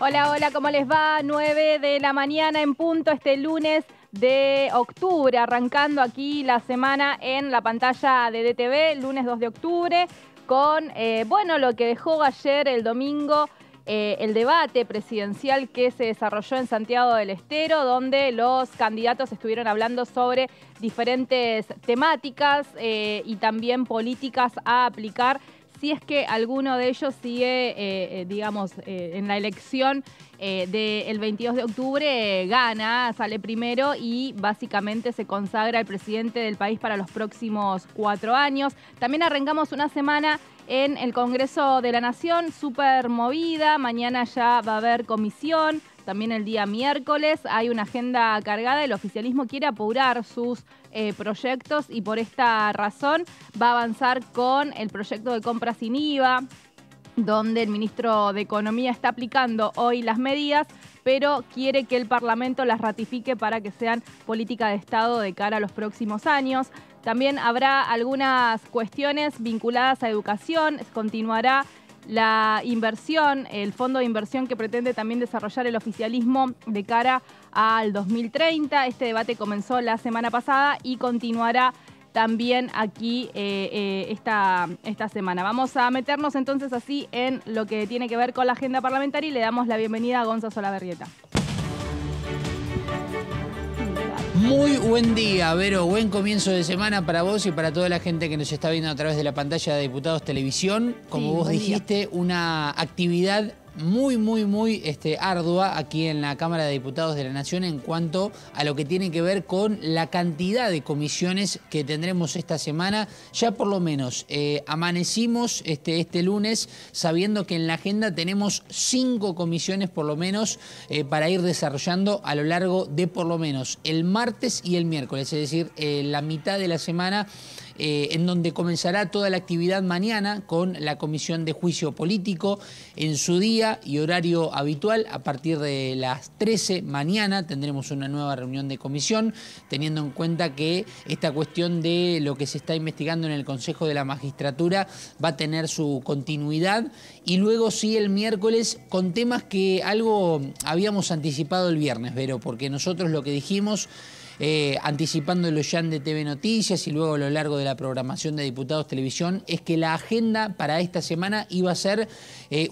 Hola, hola, ¿cómo les va? 9 de la mañana en punto este lunes de octubre, arrancando aquí la semana en la pantalla de DTV, lunes 2 de octubre, con, bueno, lo que dejó ayer el domingo, el debate presidencial que se desarrolló en Santiago del Estero, donde los candidatos estuvieron hablando sobre diferentes temáticas y también políticas a aplicar si es que alguno de ellos sigue, digamos, en la elección del 22 de octubre, gana, sale primero y básicamente se consagra el presidente del país para los próximos 4 años. También arrancamos una semana en el Congreso de la Nación, súper movida. Mañana ya va a haber comisión. También el día miércoles hay una agenda cargada. El oficialismo quiere apurar sus proyectos y por esta razón va a avanzar con el proyecto de compra sin IVA, donde el ministro de Economía está aplicando hoy las medidas, pero quiere que el Parlamento las ratifique para que sean política de Estado de cara a los próximos años. También habrá algunas cuestiones vinculadas a educación. Continuará la inversión, el fondo de inversión que pretende también desarrollar el oficialismo de cara al 2030. Este debate comenzó la semana pasada y continuará también aquí esta semana. Vamos a meternos entonces así en lo que tiene que ver con la agenda parlamentaria y le damos la bienvenida a Gonzalo Solabarrieta. Muy buen día, Vero. Buen comienzo de semana para vos y para toda la gente que nos está viendo a través de la pantalla de Diputados Televisión. Como vos dijiste, una actividad muy ardua aquí en la Cámara de Diputados de la Nación en cuanto a lo que tiene que ver con la cantidad de comisiones que tendremos esta semana. Ya por lo menos amanecimos este lunes sabiendo que en la agenda tenemos 5 comisiones por lo menos para ir desarrollando a lo largo de por lo menos el martes y el miércoles, es decir, la mitad de la semana, en donde comenzará toda la actividad mañana con la Comisión de Juicio Político en su día y horario habitual. A partir de las 13 mañana tendremos una nueva reunión de comisión, teniendo en cuenta que esta cuestión de lo que se está investigando en el Consejo de la Magistratura va a tener su continuidad. Y luego sí el miércoles con temas que algo habíamos anticipado el viernes, Vero, porque nosotros lo que dijimos, anticipándolo ya en DTV Noticias y luego a lo largo de la programación de Diputados Televisión, es que la agenda para esta semana iba a ser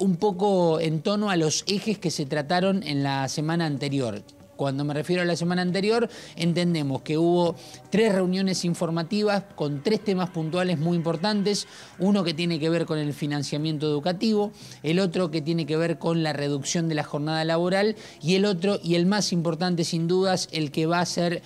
un poco en tono a los ejes que se trataron en la semana anterior. Cuando me refiero a la semana anterior, entendemos que hubo 3 reuniones informativas con 3 temas puntuales muy importantes. Uno que tiene que ver con el financiamiento educativo, el otro que tiene que ver con la reducción de la jornada laboral y el otro, y el más importante sin dudas, el que va a hacer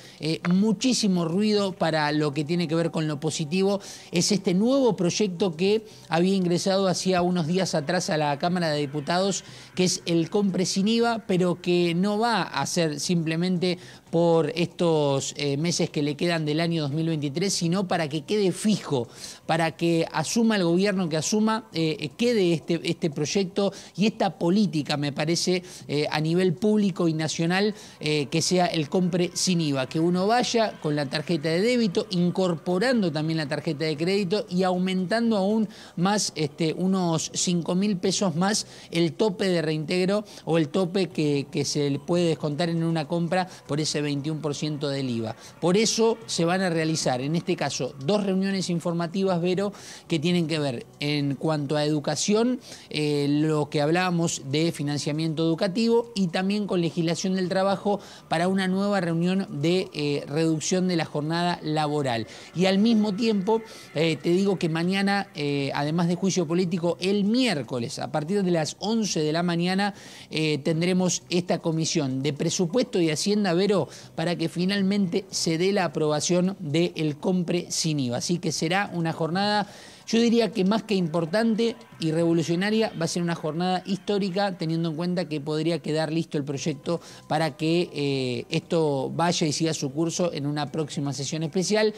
muchísimo ruido para lo que tiene que ver con lo positivo, es este nuevo proyecto que había ingresado hacía unos días atrás a la Cámara de Diputados, que es el compre sin IVA, pero que no va a ser simplemente por estos meses que le quedan del año 2023, sino para que quede fijo, para que asuma el gobierno que asuma, quede este proyecto y esta política, me parece, a nivel público y nacional, que sea el compre sin IVA, que uno vaya con la tarjeta de débito, incorporando también la tarjeta de crédito y aumentando aún más, unos 5.000 pesos más el tope de reintegro o el tope que se le puede descontar en una compra por ese 21% del IVA. Por eso se van a realizar, en este caso, 2 reuniones informativas, Vero, que tienen que ver en cuanto a educación, lo que hablábamos de financiamiento educativo y también con legislación del trabajo para una nueva reunión de reducción de la jornada laboral. Y al mismo tiempo, te digo que mañana, además de juicio político, el miércoles, a partir de las 11 de la mañana, tendremos esta comisión de presupuesto y Hacienda, Vero, para que finalmente se dé la aprobación del compre sin IVA. Así que será una jornada, yo diría que más que importante y revolucionaria, va a ser una jornada histórica, teniendo en cuenta que podría quedar listo el proyecto para que esto vaya y siga su curso en una próxima sesión especial,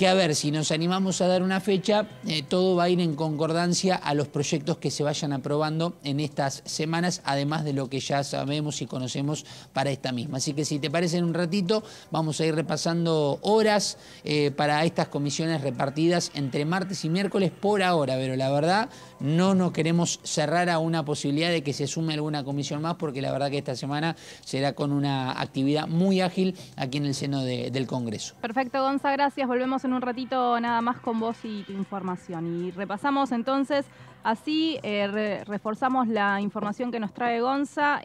que a ver, si nos animamos a dar una fecha, todo va a ir en concordancia a los proyectos que se vayan aprobando en estas semanas, además de lo que ya sabemos y conocemos para esta misma. Así que si te parece, en un ratito vamos a ir repasando horas para estas comisiones repartidas entre martes y miércoles por ahora, pero la verdad no nos queremos cerrar a una posibilidad de que se sume alguna comisión más, porque la verdad que esta semana será con una actividad muy ágil aquí en el seno del Congreso. Perfecto, Gonza, gracias. Volvemos en un ratito nada más con vos y tu información. Y repasamos entonces, así reforzamos la información que nos trae Gonza.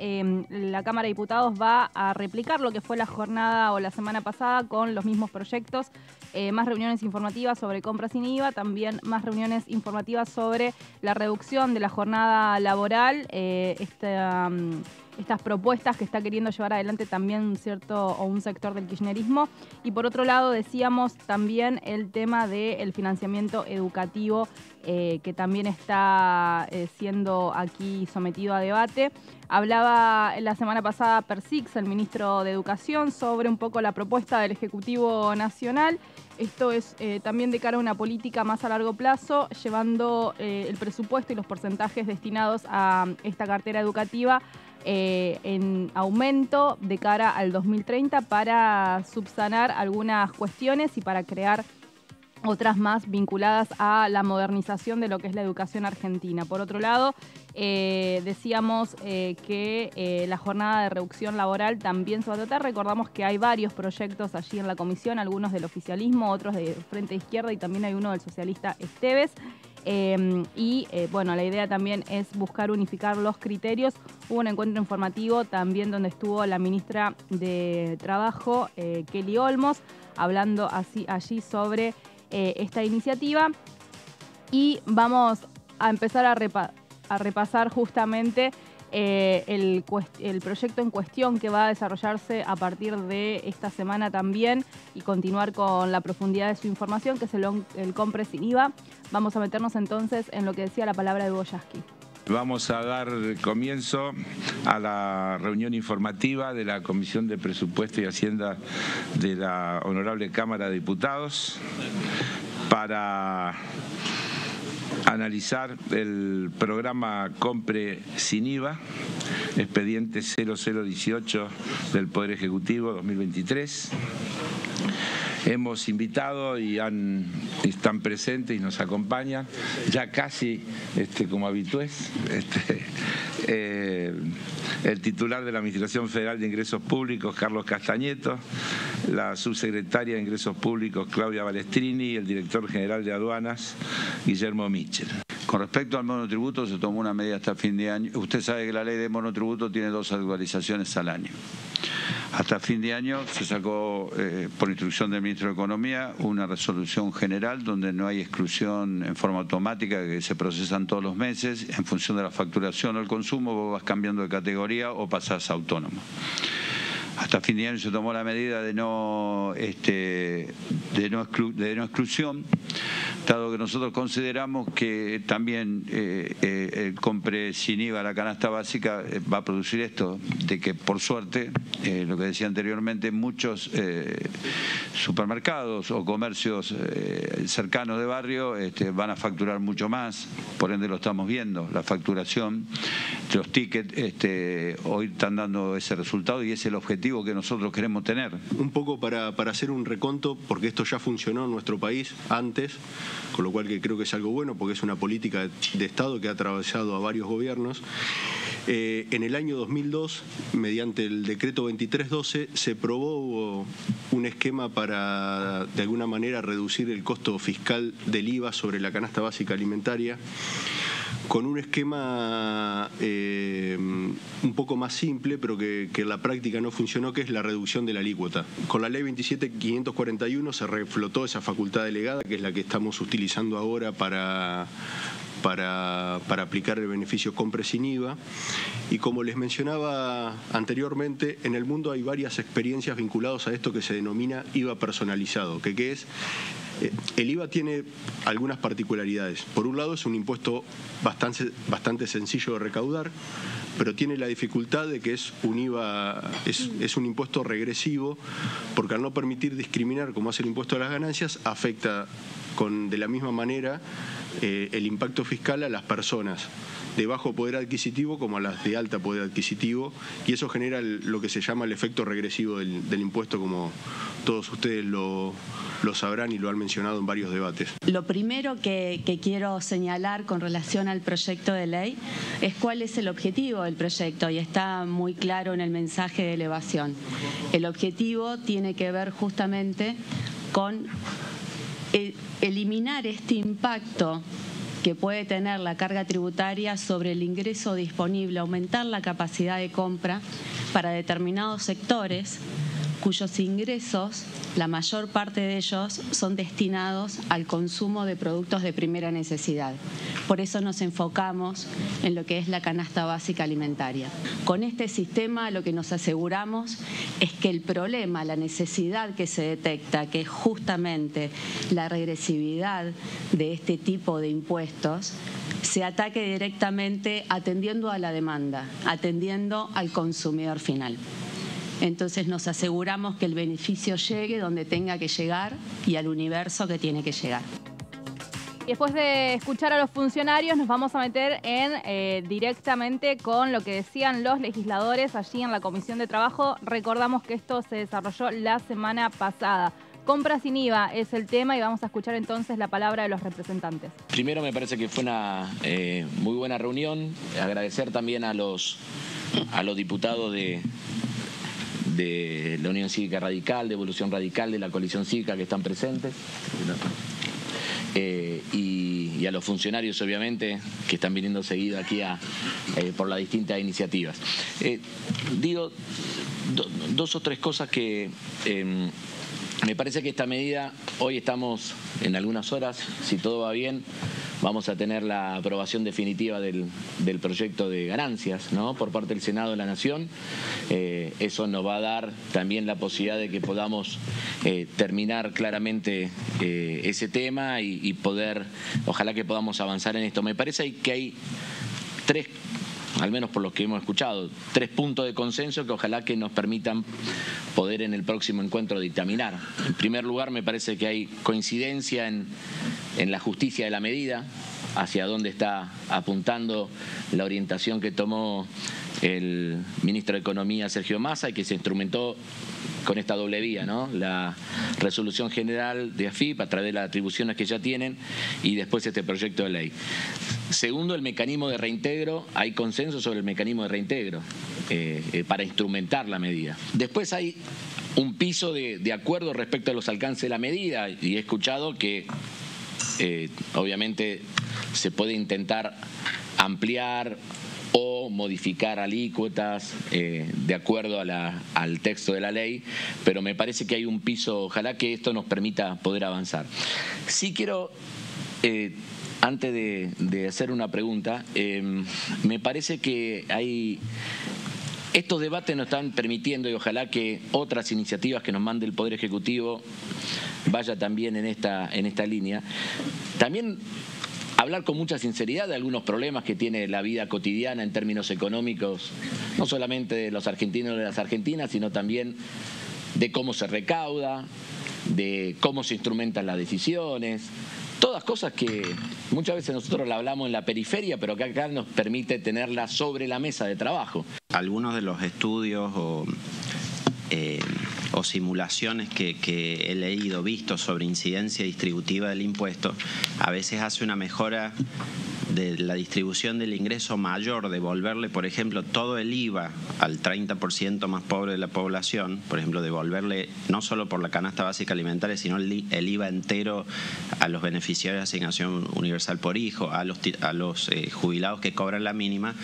La Cámara de Diputados va a replicar lo que fue la jornada o la semana pasada con los mismos proyectos. Más reuniones informativas sobre compras sin IVA, también más reuniones informativas sobre la reducción de la jornada laboral, estas propuestas que está queriendo llevar adelante también un sector del kirchnerismo. Y por otro lado, decíamos también el tema del financiamiento educativo, que también está siendo aquí sometido a debate. Hablaba la semana pasada Persix, el ministro de Educación, sobre un poco la propuesta del Ejecutivo Nacional. Esto es también de cara a una política más a largo plazo, llevando el presupuesto y los porcentajes destinados a esta cartera educativa en aumento de cara al 2030 para subsanar algunas cuestiones y para crear otras más vinculadas a la modernización de lo que es la educación argentina. Por otro lado, decíamos que la jornada de reducción laboral también se va a tratar. Recordamos que hay varios proyectos allí en la comisión, algunos del oficialismo, otros de Frente Izquierda y también hay uno del socialista Esteves. Bueno, la idea también es buscar unificar los criterios. Hubo un encuentro informativo también donde estuvo la ministra de Trabajo, Kelly Olmos, hablando allí sobre esta iniciativa. Y vamos a empezar a repasar justamente el proyecto en cuestión que va a desarrollarse a partir de esta semana también y continuar con la profundidad de su información, que es el compre sin IVA. Vamos a meternos entonces en lo que decía la palabra de Boyaski. Vamos a dar comienzo a la reunión informativa de la Comisión de Presupuesto y Hacienda de la Honorable Cámara de Diputados para analizar el programa Compre sin IVA, expediente 0018 del Poder Ejecutivo 2023. Hemos invitado y están presentes y nos acompañan, ya casi como habitués, el titular de la Administración Federal de Ingresos Públicos, Carlos Castañeto, la subsecretaria de Ingresos Públicos, Claudia Balestrini, y el director general de Aduanas, Guillermo Michel. Con respecto al monotributo, se tomó una medida hasta fin de año. Usted sabe que la ley de monotributo tiene 2 actualizaciones al año. Hasta fin de año se sacó, por instrucción del ministro de Economía, una resolución general donde no hay exclusión en forma automática, que se procesan todos los meses. En función de la facturación o el consumo, vos vas cambiando de categoría o pasás a autónomo. Hasta fin de año se tomó la medida de no exclusión, dado que nosotros consideramos que también el compre sin IVA a la canasta básica va a producir esto, de que por suerte, lo que decía anteriormente, muchos supermercados o comercios cercanos de barrio van a facturar mucho más, por ende lo estamos viendo, la facturación, los tickets hoy están dando ese resultado y es el objetivo que nosotros queremos tener. Un poco para hacer un reconto, porque esto ya funcionó en nuestro país antes, con lo cual que creo que es algo bueno, porque es una política de Estado que ha atravesado a varios gobiernos. En el año 2002, mediante el decreto 2312, se probó un esquema para, de alguna manera, reducir el costo fiscal del IVA sobre la canasta básica alimentaria, con un esquema un poco más simple, pero que en la práctica no funcionó, que es la reducción de la alícuota. Con la ley 27.541 se reflotó esa facultad delegada, que es la que estamos utilizando ahora para para aplicar el beneficio compra sin IVA. Y como les mencionaba anteriormente, en el mundo hay varias experiencias vinculadas a esto que se denomina IVA personalizado, que es... El IVA tiene algunas particularidades. Por un lado, es un impuesto bastante sencillo de recaudar, pero tiene la dificultad de que es un IVA, es un impuesto regresivo, porque al no permitir discriminar como hace el impuesto a las ganancias, afecta de la misma manera el impacto fiscal a las personas de bajo poder adquisitivo como a las de alta poder adquisitivo, y eso genera lo que se llama el efecto regresivo del impuesto, como todos ustedes lo sabrán y lo han mencionado en varios debates. Lo primero que quiero señalar con relación al proyecto de ley es cuál es el objetivo del proyecto, y está muy claro en el mensaje de elevación. El objetivo tiene que ver justamente con eliminar este impacto que puede tener la carga tributaria sobre el ingreso disponible, aumentar la capacidad de compra para determinados sectores cuyos ingresos, la mayor parte de ellos, son destinados al consumo de productos de primera necesidad. Por eso nos enfocamos en lo que es la canasta básica alimentaria. Con este sistema lo que nos aseguramos es que el problema, la necesidad que se detecta, que es justamente la regresividad de este tipo de impuestos, se ataque directamente atendiendo a la demanda, atendiendo al consumidor final. Entonces nos aseguramos que el beneficio llegue donde tenga que llegar y al universo que tiene que llegar. Y después de escuchar a los funcionarios nos vamos a meter directamente con lo que decían los legisladores allí en la Comisión de Trabajo. Recordamos que esto se desarrolló la semana pasada. Compra sin IVA es el tema y vamos a escuchar entonces la palabra de los representantes. Primero me parece que fue una muy buena reunión. Agradecer también a los diputados de la Unión Cívica Radical, de Evolución Radical, de la Coalición Cívica que están presentes. Y a los funcionarios, obviamente, que están viniendo seguido aquí por las distintas iniciativas. Digo dos o tres cosas que me parece que esta medida, hoy estamos en algunas horas, si todo va bien, vamos a tener la aprobación definitiva del proyecto de ganancias, ¿no?, por parte del Senado de la Nación. Eso nos va a dar también la posibilidad de que podamos terminar claramente ese tema y poder, ojalá que podamos avanzar en esto. Me parece que hay tres, al menos por lo que hemos escuchado, 3 puntos de consenso que ojalá que nos permitan poder en el próximo encuentro dictaminar. En primer lugar, me parece que hay coincidencia en la justicia de la medida, hacia dónde está apuntando la orientación que tomó el ministro de Economía, Sergio Massa, y que se instrumentó con esta doble vía, ¿no?, la resolución general de AFIP a través de las atribuciones que ya tienen y después este proyecto de ley. Segundo, el mecanismo de reintegro. Hay consenso sobre el mecanismo de reintegro para instrumentar la medida. Después hay un piso de acuerdo respecto a los alcances de la medida, y he escuchado que obviamente se puede intentar ampliar o modificar alícuotas de acuerdo al texto de la ley, pero me parece que hay un piso, ojalá que esto nos permita poder avanzar. Sí quiero, antes de hacer una pregunta, me parece que estos debates nos están permitiendo, y ojalá que otras iniciativas que nos mande el Poder Ejecutivo vaya también en esta línea, también hablar con mucha sinceridad de algunos problemas que tiene la vida cotidiana en términos económicos, no solamente de los argentinos y de las argentinas, sino también de cómo se recauda, de cómo se instrumentan las decisiones, todas cosas que muchas veces nosotros la hablamos en la periferia, pero que acá nos permite tenerla sobre la mesa de trabajo. Algunos de los estudios o simulaciones que he leído, visto sobre incidencia distributiva del impuesto, a veces hace una mejora de la distribución del ingreso mayor, devolverle, por ejemplo, todo el IVA al 30% más pobre de la población, por ejemplo, devolverle no solo por la canasta básica alimentaria, sino el IVA entero a los beneficiarios de asignación universal por hijo, a los jubilados que cobran la mínima,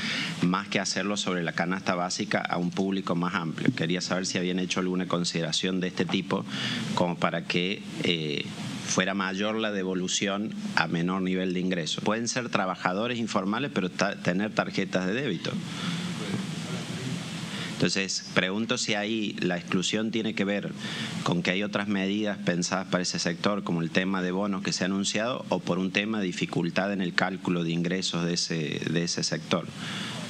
más que hacerlo sobre la canasta básica a un público más amplio. Quería saber si habían hecho alguna consideración de este tipo como para que fuera mayor la devolución a menor nivel de ingreso. Pueden ser trabajadores informales, pero tener tarjetas de débito. Entonces, pregunto si ahí la exclusión tiene que ver con que hay otras medidas pensadas para ese sector, como el tema de bonos que se ha anunciado, o por un tema de dificultad en el cálculo de ingresos de ese sector.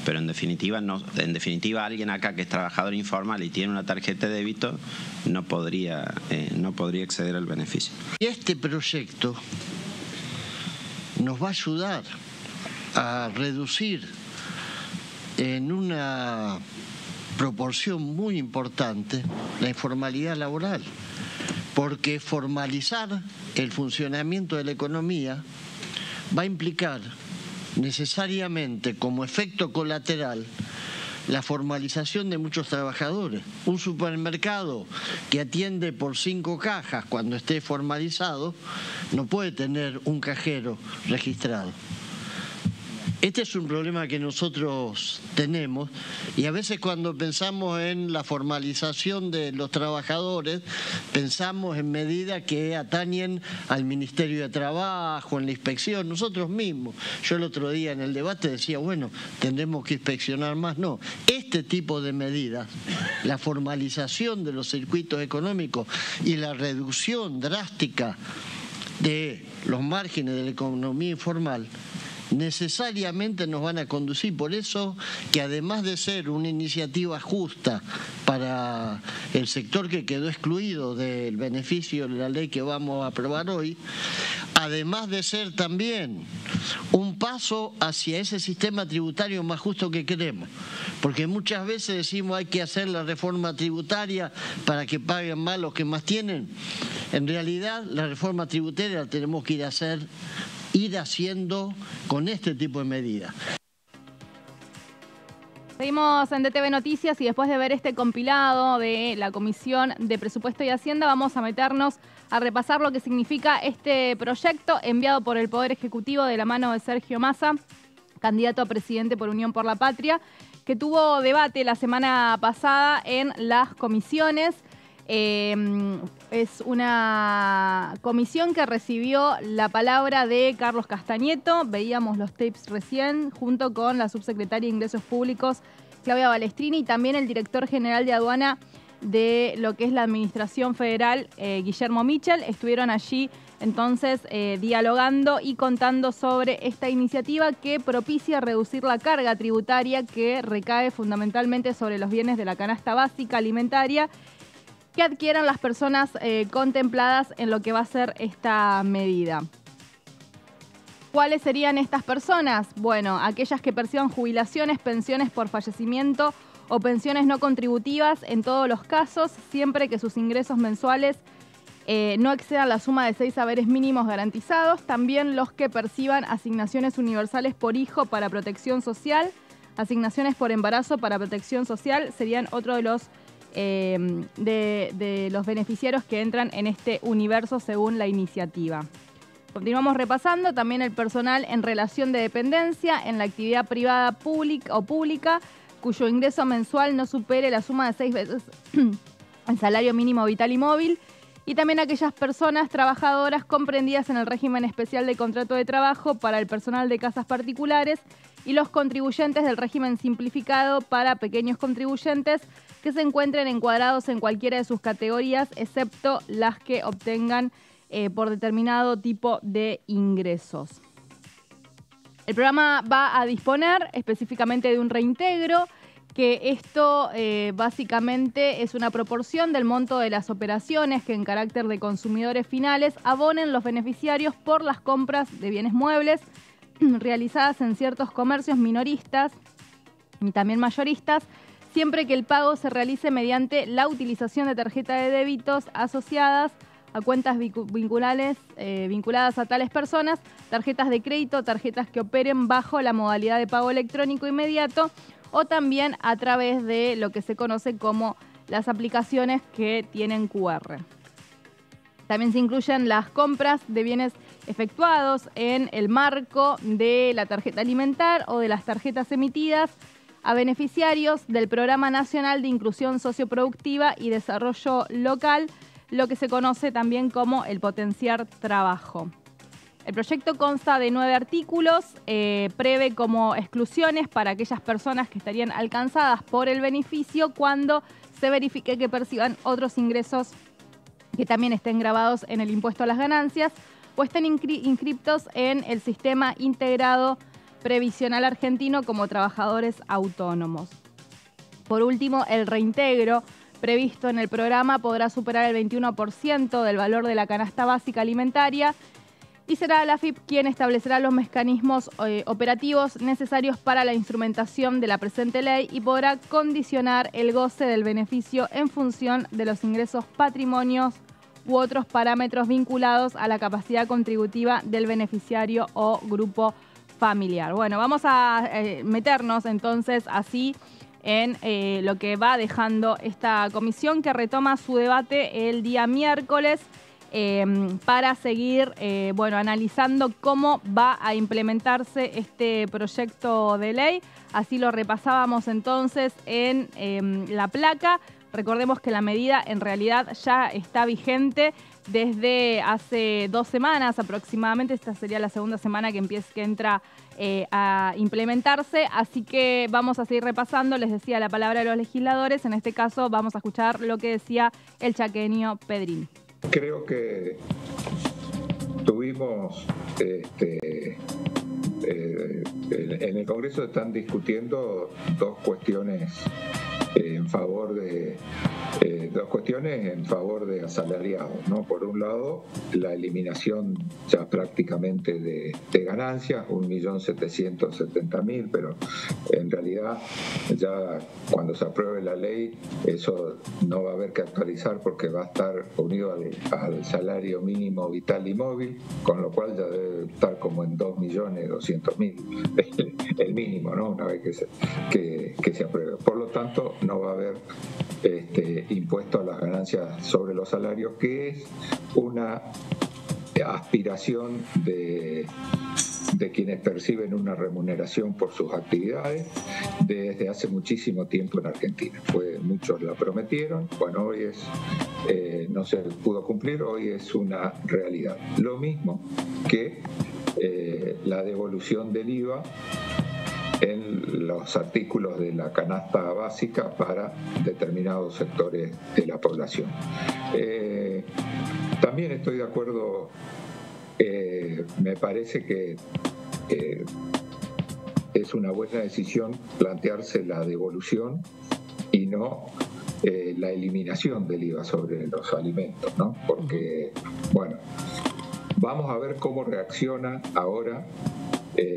Pero en definitiva, alguien acá que es trabajador informal y tiene una tarjeta de débito no podría acceder al beneficio. Y este proyecto nos va a ayudar a reducir en una proporción muy importante la informalidad laboral, porque formalizar el funcionamiento de la economía va a implicar necesariamente como efecto colateral la formalización de muchos trabajadores. Un supermercado que atiende por 5 cajas cuando esté formalizado no puede tener un cajero registrado. Este es un problema que nosotros tenemos y a veces cuando pensamos en la formalización de los trabajadores, pensamos en medidas que atañen al Ministerio de Trabajo, en la inspección, nosotros mismos. Yo el otro día en el debate decía, bueno, tendremos que inspeccionar más. No, este tipo de medidas, la formalización de los circuitos económicos y la reducción drástica de los márgenes de la economía informal, necesariamente nos van a conducir. Por eso que además de ser una iniciativa justa para el sector que quedó excluido del beneficio de la ley que vamos a aprobar hoy, además de ser también un paso hacia ese sistema tributario más justo que queremos, porque muchas veces decimos hay que hacer la reforma tributaria para que paguen más los que más tienen. En realidad la reforma tributaria la tenemos que ir haciendo con este tipo de medidas. Seguimos en DTV Noticias y después de ver este compilado de la Comisión de Presupuesto y Hacienda vamos a meternos a repasar lo que significa este proyecto enviado por el Poder Ejecutivo de la mano de Sergio Massa, candidato a presidente por Unión por la Patria, que tuvo debate la semana pasada en las comisiones. Es una comisión que recibió la palabra de Carlos Castañeto, veíamos los tapes recién, junto con la subsecretaria de Ingresos Públicos, Claudia Balestrini, y también el director general de aduana de lo que es la Administración Federal, Guillermo Michel. Estuvieron allí entonces dialogando y contando sobre esta iniciativa que propicia reducir la carga tributaria que recae fundamentalmente sobre los bienes de la canasta básica alimentaria que adquieran las personas contempladas en lo que va a ser esta medida. ¿Cuáles serían estas personas? Bueno, aquellas que perciban jubilaciones, pensiones por fallecimiento o pensiones no contributivas en todos los casos, siempre que sus ingresos mensuales no excedan la suma de 6 haberes mínimos garantizados. También los que perciban asignaciones universales por hijo para protección social, asignaciones por embarazo para protección social, serían otro de los los beneficiarios que entran en este universo según la iniciativa. Continuamos repasando también el personal en relación de dependencia en la actividad privada pública cuyo ingreso mensual no supere la suma de 6 veces el salario mínimo vital y móvil, y también aquellas personas trabajadoras comprendidas en el régimen especial de contrato de trabajo para el personal de casas particulares y los contribuyentes del régimen simplificado para pequeños contribuyentes que se encuentren encuadrados en cualquiera de sus categorías, excepto las que obtengan por determinado tipo de ingresos. El programa va a disponer específicamente de un reintegro, que esto básicamente es una proporción del monto de las operaciones que en carácter de consumidores finales abonen los beneficiarios por las compras de bienes muebles realizadas en ciertos comercios minoristas y también mayoristas, siempre que el pago se realice mediante la utilización de tarjeta de débitos asociadas a cuentas vinculadas a tales personas, tarjetas de crédito, tarjetas que operen bajo la modalidad de pago electrónico inmediato o también a través de lo que se conoce como las aplicaciones que tienen QR. También se incluyen las compras de bienes efectuados en el marco de la tarjeta alimentar o de las tarjetas emitidas a beneficiarios del Programa Nacional de Inclusión Socioproductiva y Desarrollo Local, lo que se conoce también como el potenciar trabajo. El proyecto consta de 9 artículos, prevé como exclusiones para aquellas personas que estarían alcanzadas por el beneficio cuando se verifique que perciban otros ingresos que también estén grabados en el impuesto a las ganancias o estén inscriptos en el sistema integrado previsional argentino como trabajadores autónomos. Por último, el reintegro previsto en el programa podrá superar el 21% del valor de la canasta básica alimentaria y será la AFIP quien establecerá los mecanismos operativos necesarios para la instrumentación de la presente ley y podrá condicionar el goce del beneficio en función de los ingresos, patrimonios u otros parámetros vinculados a la capacidad contributiva del beneficiario o grupo familiar. Bueno, vamos a meternos entonces así en lo que va dejando esta comisión que retoma su debate el día miércoles para seguir analizando cómo va a implementarse este proyecto de ley. Así lo repasábamos entonces en la placa. Recordemos que la medida en realidad ya está vigente desde hace 2 semanas aproximadamente. Esta sería la segunda semana que entra a implementarse. Así que vamos a seguir repasando. Les decía la palabra de los legisladores. En este caso vamos a escuchar lo que decía el chaqueño Pedrín. Creo que tuvimos, en el Congreso están discutiendo dos cuestiones en favor de asalariados, ¿no? Por un lado, la eliminación ya prácticamente de ganancias, 1.770.000, pero en realidad ya cuando se apruebe la ley eso no va a haber que actualizar porque va a estar unido al salario mínimo vital y móvil, con lo cual ya debe estar como en 2.200.000 el mínimo, ¿no? Una vez que se apruebe. Por lo tanto, no va a haber impuesto a las ganancias sobre los salarios, que es una aspiración de quienes perciben una remuneración por sus actividades desde hace muchísimo tiempo en Argentina. Muchos la prometieron, bueno, hoy no se pudo cumplir, hoy es una realidad. Lo mismo que la devolución del IVA en los artículos de la canasta básica para determinados sectores de la población. También estoy de acuerdo, me parece que es una buena decisión plantearse la devolución y no la eliminación del IVA sobre los alimentos, ¿no? Porque, bueno, vamos a ver cómo reacciona ahora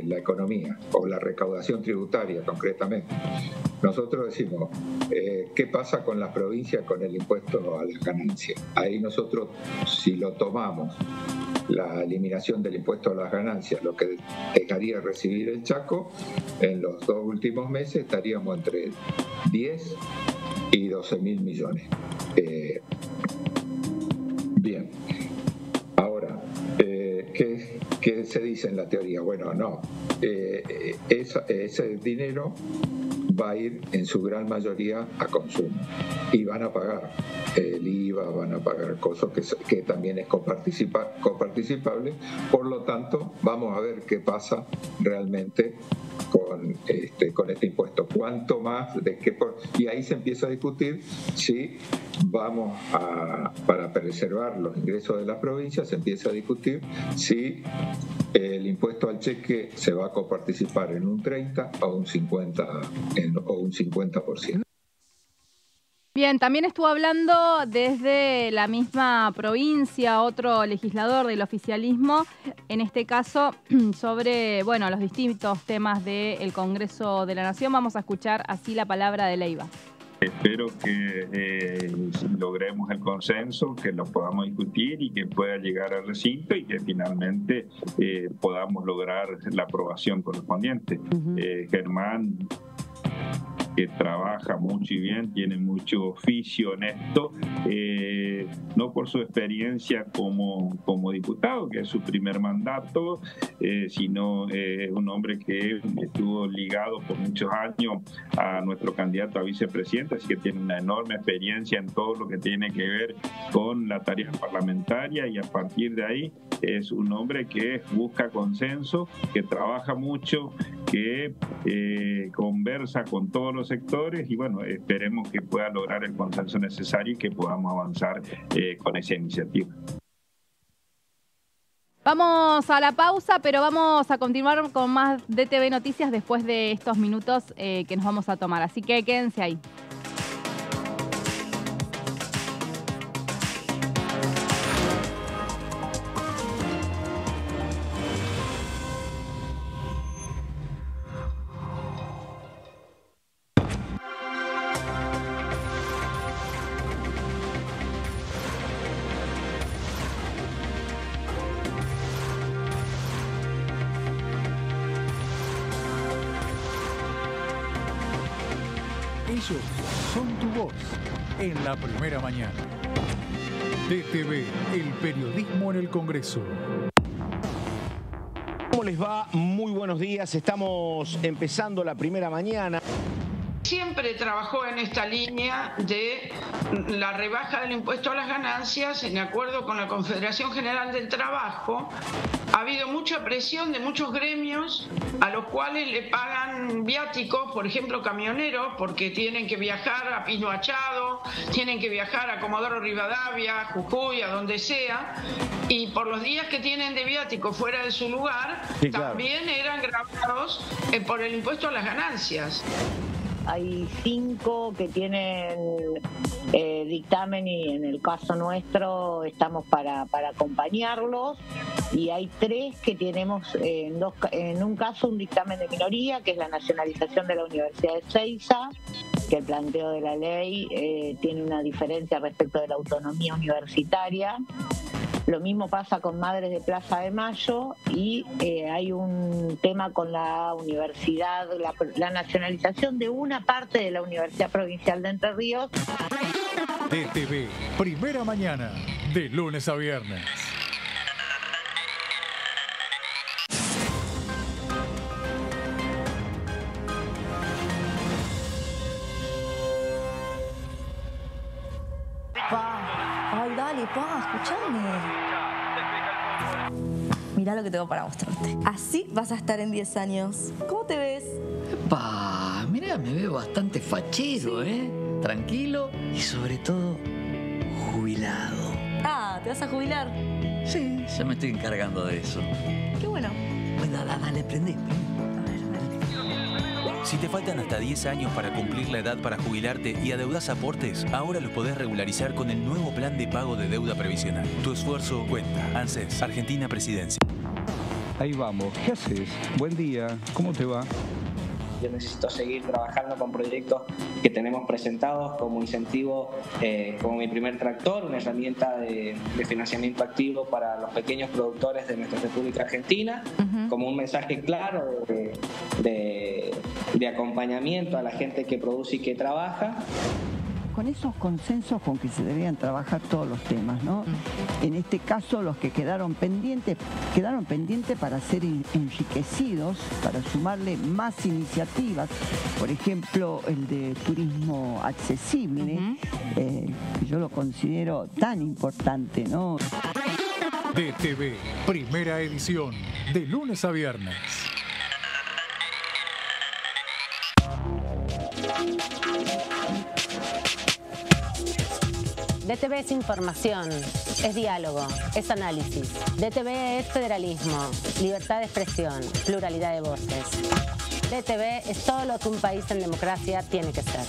la economía o la recaudación tributaria concretamente. Nosotros decimos, ¿qué pasa con las provincias con el impuesto a las ganancias? Ahí nosotros, si lo tomamos, la eliminación del impuesto a las ganancias, lo que dejaría recibir el Chaco, en los 2 últimos meses estaríamos entre 10 y 12.000 millones. Bien. Ahora, ¿qué se dice en la teoría? Bueno, no. Ese dinero va a ir en su gran mayoría a consumo y van a pagar el IVA, van a pagar cosas que también es coparticipable. Por lo tanto, vamos a ver qué pasa realmente con este impuesto. ¿Cuánto más? Y ahí se empieza a discutir si vamos para preservar los ingresos de las provincias, se empieza a discutir si el impuesto al cheque se va a coparticipar en un 30 o un 50%. Bien, también estuvo hablando desde la misma provincia otro legislador del oficialismo, en este caso sobre los distintos temas del Congreso de la Nación. Vamos a escuchar así la palabra de Leiva. Espero que logremos el consenso, que lo podamos discutir y que pueda llegar al recinto y que finalmente podamos lograr la aprobación correspondiente. Germán que trabaja mucho y bien, tiene mucho oficio en esto, no por su experiencia como diputado, que es su primer mandato, sino un hombre que estuvo ligado por muchos años a nuestro candidato a vicepresidente, así que tiene una enorme experiencia en todo lo que tiene que ver con la tarea parlamentaria, y a partir de ahí es un hombre que busca consenso, que trabaja mucho, que conversa con todos los sectores, y bueno, esperemos que pueda lograr el consenso necesario y que podamos avanzar con esa iniciativa. Vamos a la pausa, pero vamos a continuar con más DTV Noticias después de estos minutos que nos vamos a tomar, así que quédense ahí. Ellos son tu voz en la primera mañana. DTV, el periodismo en el Congreso. ¿Cómo les va? Muy buenos días. Estamos empezando la primera mañana. Siempre trabajó en esta línea de la rebaja del impuesto a las ganancias en acuerdo con la Confederación General del Trabajo. Ha habido mucha presión de muchos gremios a los cuales le pagan viáticos, por ejemplo camioneros, porque tienen que viajar a Pino Achado, tienen que viajar a Comodoro Rivadavia, Jujuy, a donde sea, y por los días que tienen de viático fuera de su lugar, sí, claro, también eran gravados por el impuesto a las ganancias. Hay 5 que tienen dictamen y en el caso nuestro estamos para acompañarlos, y hay 3 que tenemos en un caso un dictamen de minoría, que es la nacionalización de la Universidad de Ezeiza, que el planteo de la ley tiene una diferencia respecto de la autonomía universitaria. Lo mismo pasa con Madres de Plaza de Mayo, y hay un tema con la universidad, la nacionalización de una parte de la Universidad Provincial de Entre Ríos. DTV, primera mañana, de lunes a viernes. Ay, dale, pa, escuchame. Mirá lo que tengo para mostrarte. Así vas a estar en 10 años. ¿Cómo te ves? Pa, mirá, me veo bastante fachero, ¿eh? Tranquilo y sobre todo jubilado. Ah, ¿te vas a jubilar? Sí, ya me estoy encargando de eso. Qué bueno. Bueno, dale, prendé. Si te faltan hasta 10 años para cumplir la edad para jubilarte y adeudas aportes, ahora los podés regularizar con el nuevo plan de pago de deuda previsional. Tu esfuerzo cuenta. ANSES, Argentina Presidencia. Ahí vamos. ¿Qué haces? Buen día. ¿Cómo te va? Yo necesito seguir trabajando con proyectos que tenemos presentados como incentivo, como mi primer tractor, una herramienta de financiamiento activo para los pequeños productores de nuestra República Argentina, como un mensaje claro de acompañamiento a la gente que produce y que trabaja. Con esos consensos con que se deberían trabajar todos los temas, ¿no? En este caso, los que quedaron pendientes para ser enriquecidos, para sumarle más iniciativas, por ejemplo, el de turismo accesible, yo lo considero tan importante, ¿no? DTV, primera edición, de lunes a viernes. DTV es información, es diálogo, es análisis. DTV es federalismo, libertad de expresión, pluralidad de voces. DTV es todo lo que un país en democracia tiene que ser.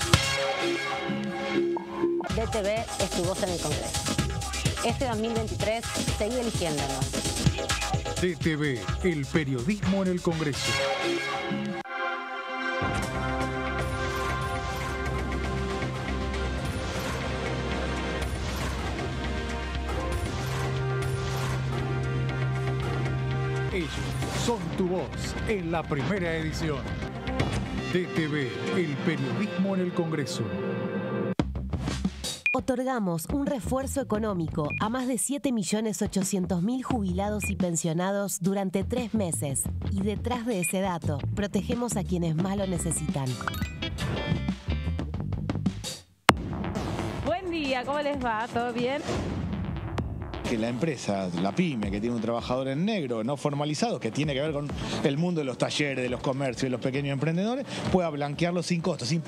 DTV es tu voz en el Congreso. Este 2023, seguí eligiéndonos. DTV, el periodismo en el Congreso. Ellos son tu voz en la primera edición. DTV, el periodismo en el Congreso. Otorgamos un refuerzo económico a más de 7.800.000 jubilados y pensionados durante 3 meses. Y detrás de ese dato, protegemos a quienes más lo necesitan. Buen día, ¿cómo les va? ¿Todo bien? Que la empresa, la pyme, que tiene un trabajador en negro, no formalizado, que tiene que ver con el mundo de los talleres, de los comercios, de los pequeños emprendedores, pueda blanquearlo sin costo, sin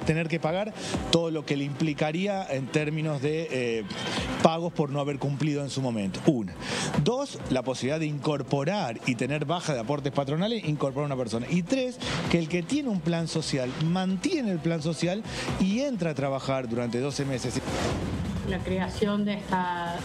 tener que pagar todo lo que le implicaría en términos de pagos por no haber cumplido en su momento. 1. 2, la posibilidad de incorporar y tener baja de aportes patronales, incorporar a una persona. Y 3, que el que tiene un plan social mantiene el plan social y entra a trabajar durante 12 meses. La creación de esta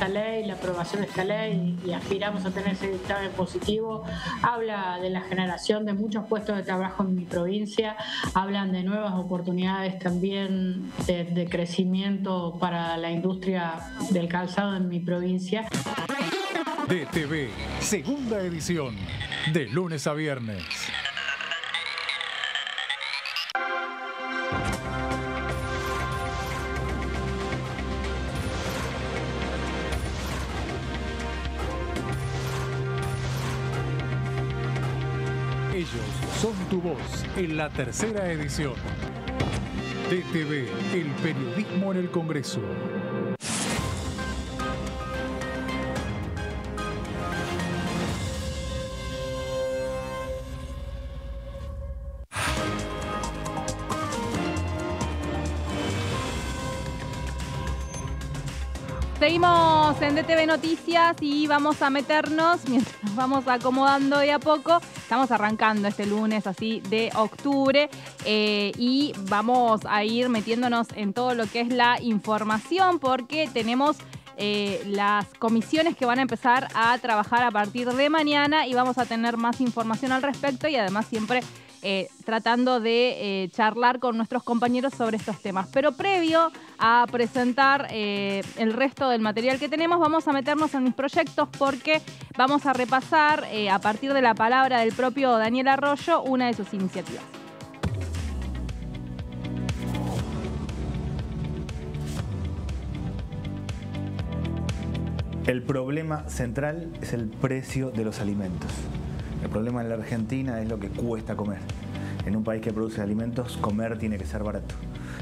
ley, la aprobación de esta ley, y aspiramos a tener ese dictamen positivo, habla de la generación de muchos puestos de trabajo en mi provincia, hablan de nuevas oportunidades también de crecimiento para la industria del calzado en mi provincia. DTV, segunda edición, de lunes a viernes. Ellos son tu voz en la tercera edición. DTV, el periodismo en el Congreso. Seguimos en DTV Noticias y vamos a meternos, mientras nos vamos acomodando de a poco, estamos arrancando este lunes así de octubre y vamos a ir metiéndonos en todo lo que es la información porque tenemos las comisiones que van a empezar a trabajar a partir de mañana y vamos a tener más información al respecto y además siempre tratando de charlar con nuestros compañeros sobre estos temas. Pero previo a presentar el resto del material que tenemos, vamos a meternos en mis proyectos porque vamos a repasar a partir de la palabra del propio Daniel Arroyo una de sus iniciativas. El problema central es el precio de los alimentos. El problema en la Argentina es lo que cuesta comer. En un país que produce alimentos, comer tiene que ser barato.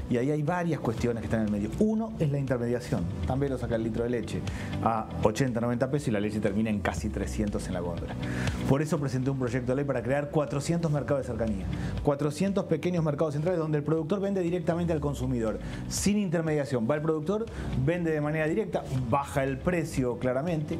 Y ahí hay varias cuestiones que están en el medio. Uno es la intermediación. También lo saca el litro de leche a 80, 90 pesos y la leche termina en casi 300 en la góndola. Por eso presenté un proyecto de ley para crear 400 mercados de cercanía. 400 pequeños mercados centrales donde el productor vende directamente al consumidor. Sin intermediación. Va el productor, vende de manera directa, baja el precio claramente,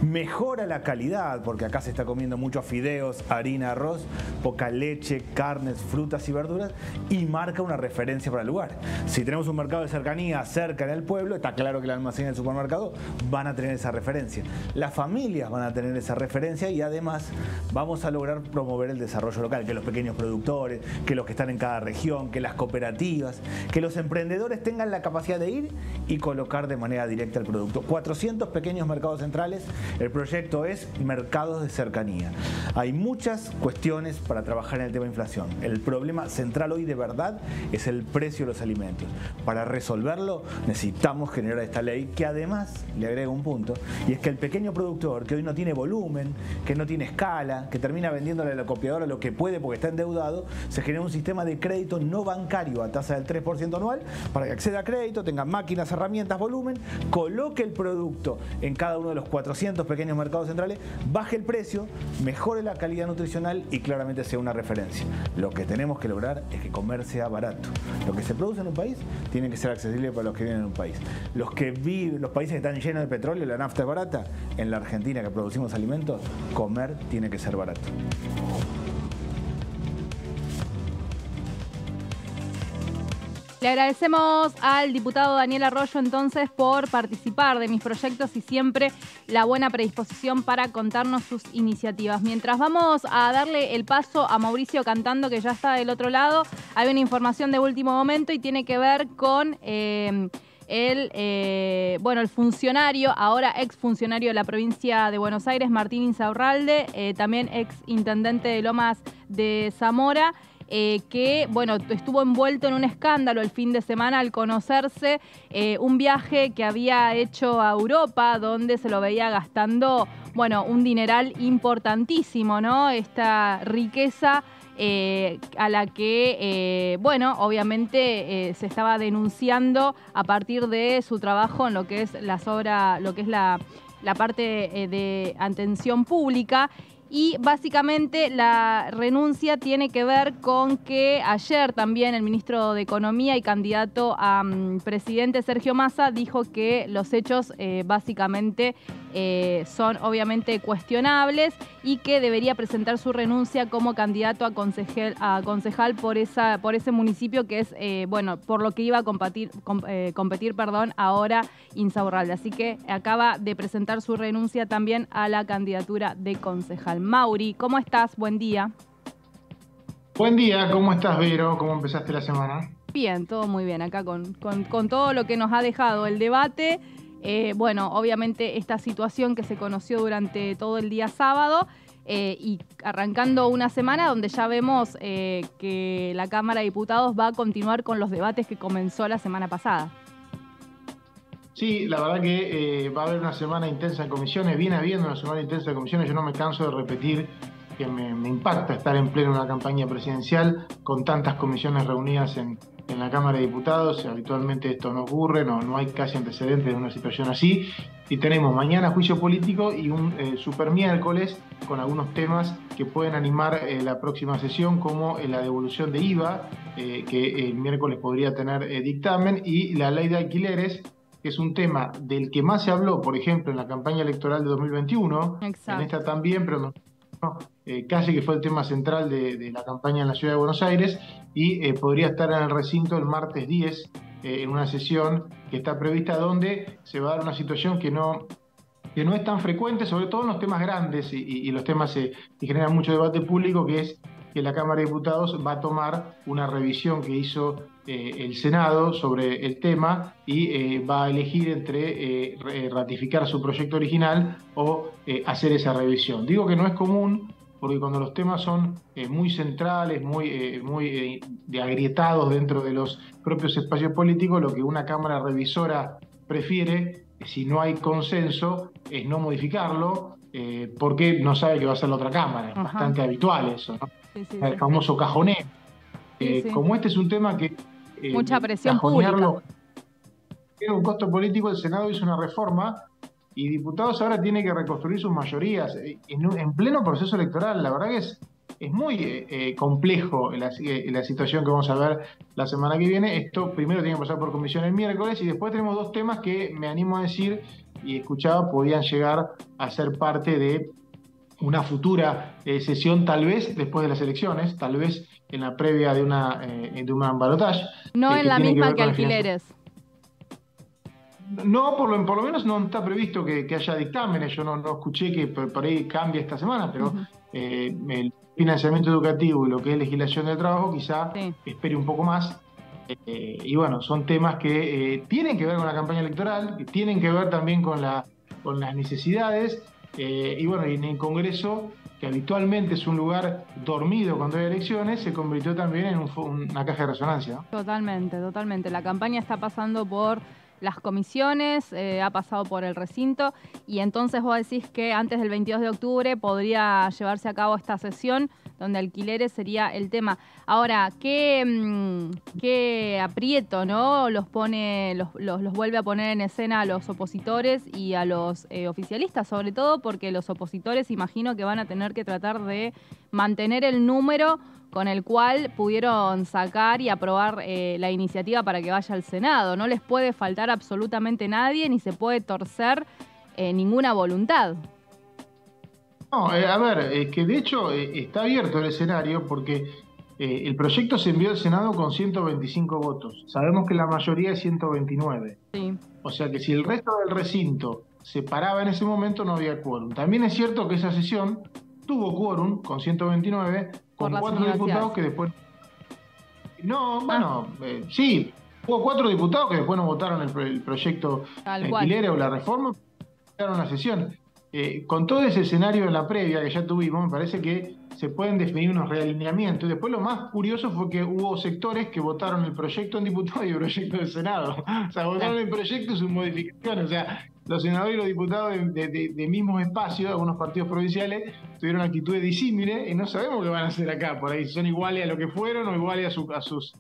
mejora la calidad, porque acá se está comiendo muchos fideos, harina, arroz, poca leche, carnes, frutas y verduras, y marca una referencia para el lugar. Si tenemos un mercado de cercanía cerca del pueblo, está claro que el almacén y el supermercado van a tener esa referencia. Las familias van a tener esa referencia y además vamos a lograr promover el desarrollo local, que los pequeños productores, que los que están en cada región, que las cooperativas, que los emprendedores tengan la capacidad de ir y colocar de manera directa el producto. 400 pequeños mercados centrales, el proyecto es mercados de cercanía. Hay muchas cuestiones para trabajar en el tema de inflación. El problema central hoy de verdad es el precio de los alimentos. Para resolverlo necesitamos generar esta ley que además le agrega un punto, y es que el pequeño productor que hoy no tiene volumen, que no tiene escala, que termina vendiéndole a la copiadora lo que puede porque está endeudado, se genera un sistema de crédito no bancario a tasa del 3% anual para que acceda a crédito, tenga máquinas, herramientas, volumen, coloque el producto en cada uno de los 400 pequeños mercados centrales, baje el precio, mejore la calidad nutricional y claramente sea una referencia. Lo que tenemos que lograr es que comer sea barato. Lo que se produce en un país tiene que ser accesible para los que viven en un país. Los países que están llenos de petróleo, la nafta es barata. En la Argentina, que producimos alimentos, comer tiene que ser barato. Le agradecemos al diputado Daniel Arroyo entonces por participar de mis proyectos y siempre la buena predisposición para contarnos sus iniciativas. Mientras vamos a darle el paso a Mauricio Cantando, que ya está del otro lado, hay una información de último momento y tiene que ver con el funcionario, ahora exfuncionario de la provincia de Buenos Aires, Martín Insaurralde, también ex intendente de Lomas de Zamora, que estuvo envuelto en un escándalo el fin de semana al conocerse un viaje que había hecho a Europa, donde se lo veía gastando un dineral importantísimo, ¿no? Esta riqueza a la que, obviamente se estaba denunciando a partir de su trabajo en lo que es la parte de atención pública. Y básicamente la renuncia tiene que ver con que ayer también el ministro de Economía y candidato a presidente Sergio Massa dijo que los hechos básicamente son obviamente cuestionables y que debería presentar su renuncia como candidato a concejal por ese municipio que es, por lo que iba a competir, ahora Insaurralde. Así que acaba de presentar su renuncia también a la candidatura de concejal. Mauri, ¿cómo estás? Buen día. Buen día, ¿cómo estás, Vero? ¿Cómo empezaste la semana? Bien, todo muy bien acá con todo lo que nos ha dejado el debate. Obviamente esta situación que se conoció durante todo el día sábado y arrancando una semana donde ya vemos que la Cámara de Diputados va a continuar con los debates que comenzó la semana pasada. Sí, la verdad que va a haber una semana intensa en comisiones, viene habiendo una semana intensa en comisiones, yo no me canso de repetir que me impacta estar en pleno una campaña presidencial con tantas comisiones reunidas en la Cámara de Diputados. Habitualmente esto no ocurre, no hay casi antecedentes de una situación así. Y tenemos mañana juicio político y un super miércoles con algunos temas que pueden animar la próxima sesión, como la devolución de IVA, que el miércoles podría tener dictamen, y la ley de alquileres, que es un tema del que más se habló, por ejemplo, en la campaña electoral de 2021, Exacto. En esta también, pero casi que fue el tema central de la campaña en la ciudad de Buenos Aires, y podría estar en el recinto el martes 10, en una sesión que está prevista, donde se va a dar una situación que no es tan frecuente, sobre todo en los temas grandes y los temas que generan mucho debate público, que es que la Cámara de Diputados va a tomar una revisión que hizo el Senado sobre el tema y va a elegir entre ratificar su proyecto original o hacer esa revisión. Digo que no es común porque cuando los temas son muy centrales, muy agrietados dentro de los propios espacios políticos, lo que una Cámara revisora prefiere, si no hay consenso, es no modificarlo, porque no sabe que va a ser la otra Cámara. Es bastante habitual eso, ¿no? Sí, el famoso cajoneo. Como este es un tema que... mucha presión pública. Tiene un costo político, el Senado hizo una reforma y Diputados ahora tiene que reconstruir sus mayorías en pleno proceso electoral. La verdad que es muy complejo la situación que vamos a ver la semana que viene. Esto primero tiene que pasar por comisión el miércoles, y después tenemos dos temas que me animo a decir, y escuchaba, podían llegar a ser parte de una futura sesión, tal vez después de las elecciones, tal vez en la previa de un balotaje. No en la misma que alquileres. No, por lo menos no está previsto que haya dictámenes. Yo no escuché que por ahí cambie esta semana, pero el financiamiento educativo y lo que es legislación del trabajo quizá espere un poco más. Y son temas que tienen que ver con la campaña electoral, que tienen que ver también con las necesidades. Y en el Congreso, que habitualmente es un lugar dormido cuando hay elecciones, se convirtió también en una caja de resonancia, ¿no? Totalmente. La campaña está pasando por las comisiones, ha pasado por el recinto, y entonces vos decís que antes del 22 de octubre podría llevarse a cabo esta sesión donde alquileres sería el tema. Ahora, qué aprieto, ¿no? Los vuelve a poner en escena a los opositores y a los oficialistas, sobre todo porque los opositores imagino que van a tener que tratar de mantener el número con el cual pudieron sacar y aprobar la iniciativa para que vaya al Senado. No les puede faltar absolutamente nadie, ni se puede torcer ninguna voluntad. No, a ver, que de hecho está abierto el escenario porque el proyecto se envió al Senado con 125 votos. Sabemos que la mayoría es 129. Sí. O sea que si el resto del recinto se paraba en ese momento, no había quórum. También es cierto que esa sesión tuvo quórum con 129, con 4 diputados que después... No, sí, Hubo 4 diputados que después no votaron el proyecto de alquileres o la reforma, votaron la sesión. Con todo ese escenario en la previa que ya tuvimos, me parece que se pueden definir unos realineamientos. Y después lo más curioso fue que hubo sectores que votaron el proyecto en diputados y el proyecto del Senado. O sea, votaron el proyecto y sus modificaciones. O sea, los senadores y los diputados de mismos espacios, algunos partidos provinciales, tuvieron actitudes disímiles y no sabemos qué van a hacer acá. Por ahí son iguales a lo que fueron o iguales a sus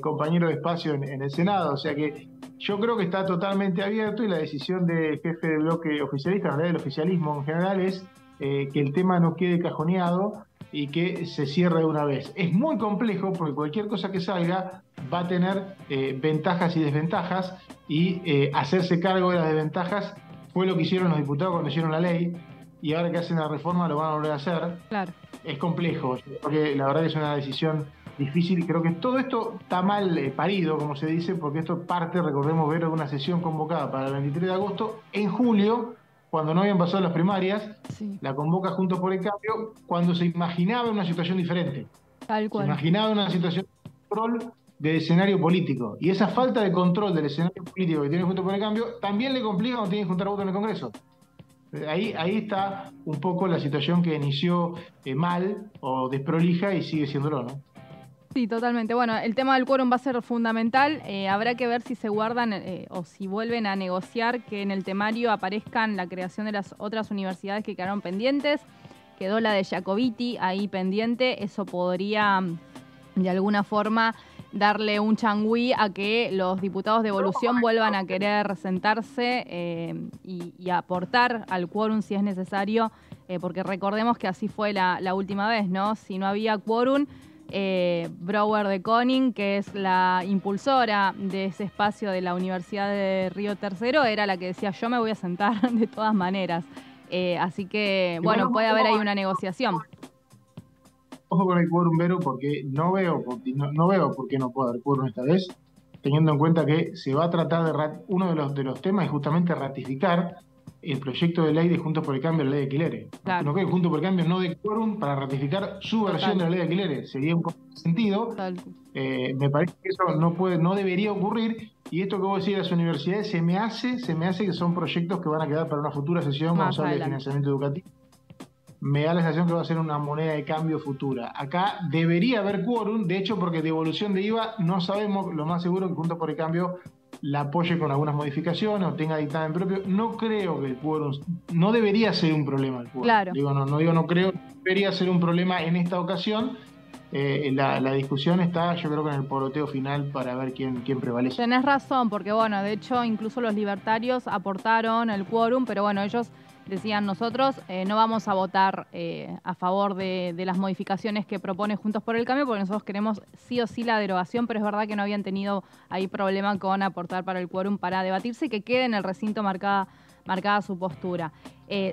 compañeros de espacio en el Senado. O sea que yo creo que está totalmente abierto y la decisión del jefe del bloque oficialista, en realidad del oficialismo en general, es que el tema no quede cajoneado y que se cierre de una vez. Es muy complejo porque cualquier cosa que salga va a tener ventajas y desventajas y hacerse cargo de las desventajas fue lo que hicieron los diputados cuando hicieron la ley y ahora que hacen la reforma lo van a volver a hacer. Claro. Es complejo, porque la verdad que es una decisión difícil y creo que todo esto está mal parido, como se dice, porque esto parte, recordemos, ver una sesión convocada para el 23 de agosto. En julio, cuando no habían pasado las primarias, la convoca Juntos por el Cambio, cuando se imaginaba una situación diferente. Tal cual. Se imaginaba una situación de control del escenario político. Y esa falta de control del escenario político que tiene Juntos por el Cambio también le complica cuando tiene que juntar votos en el Congreso. Ahí está un poco la situación que inició mal o desprolija y sigue siéndolo, ¿no? Sí, totalmente. Bueno, el tema del quórum va a ser fundamental. Habrá que ver si se guardan o si vuelven a negociar que en el temario aparezcan la creación de las otras universidades que quedaron pendientes. Quedó la de Jacobiti ahí pendiente. Eso podría, de alguna forma, darle un changüí a que los diputados de Evolución vuelvan a querer sentarse y aportar al quórum si es necesario, porque recordemos que así fue la última vez, ¿no? Si no había quórum, Brouwer de Koning, que es la impulsora de ese espacio de la Universidad de Río Tercero, era la que decía yo me voy a sentar de todas maneras. Así que, bueno, puede haber ahí una negociación. Ojo con el quórum, Vero, porque no veo por qué no puede haber quórum esta vez, teniendo en cuenta que se va a tratar de uno de los temas es justamente ratificar el proyecto de ley de Juntos por el Cambio, la ley de alquileres. Claro. No que Juntos por el Cambio no dé quórum para ratificar su versión de la ley de alquileres. Sería un sentido. Me parece que eso no debería ocurrir. Y esto que vos decís de las universidades, se me hace que son proyectos que van a quedar para una futura sesión cuando se hable de financiamiento educativo. Me da la sensación que va a ser una moneda de cambio futura. Acá debería haber quórum, de hecho, porque devolución de IVA no sabemos, lo más seguro que Juntos por el Cambio la apoye con algunas modificaciones o tenga dictamen propio. No creo que el quórum, no debería ser un problema el quórum. Claro. No creo, debería ser un problema en esta ocasión. La discusión está, yo creo que en el poroteo final para ver quién prevalece. Tenés razón, porque bueno, de hecho incluso los libertarios aportaron el quórum, pero bueno, ellos decían nosotros no vamos a votar a favor de las modificaciones que propone Juntos por el Cambio porque nosotros queremos sí o sí la derogación, pero es verdad que no habían tenido ahí problema con aportar para el quórum para debatirse y que quede en el recinto marcada su postura.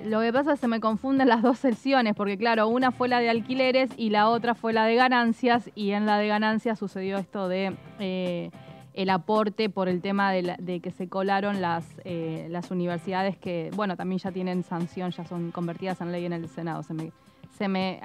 Lo que pasa es que se me confunden las dos sesiones porque claro, una fue la de alquileres y la otra fue la de ganancias y en la de ganancias sucedió esto de el aporte por el tema de que se colaron las universidades que, bueno, también ya tienen sanción, ya son convertidas en ley en el Senado. Se me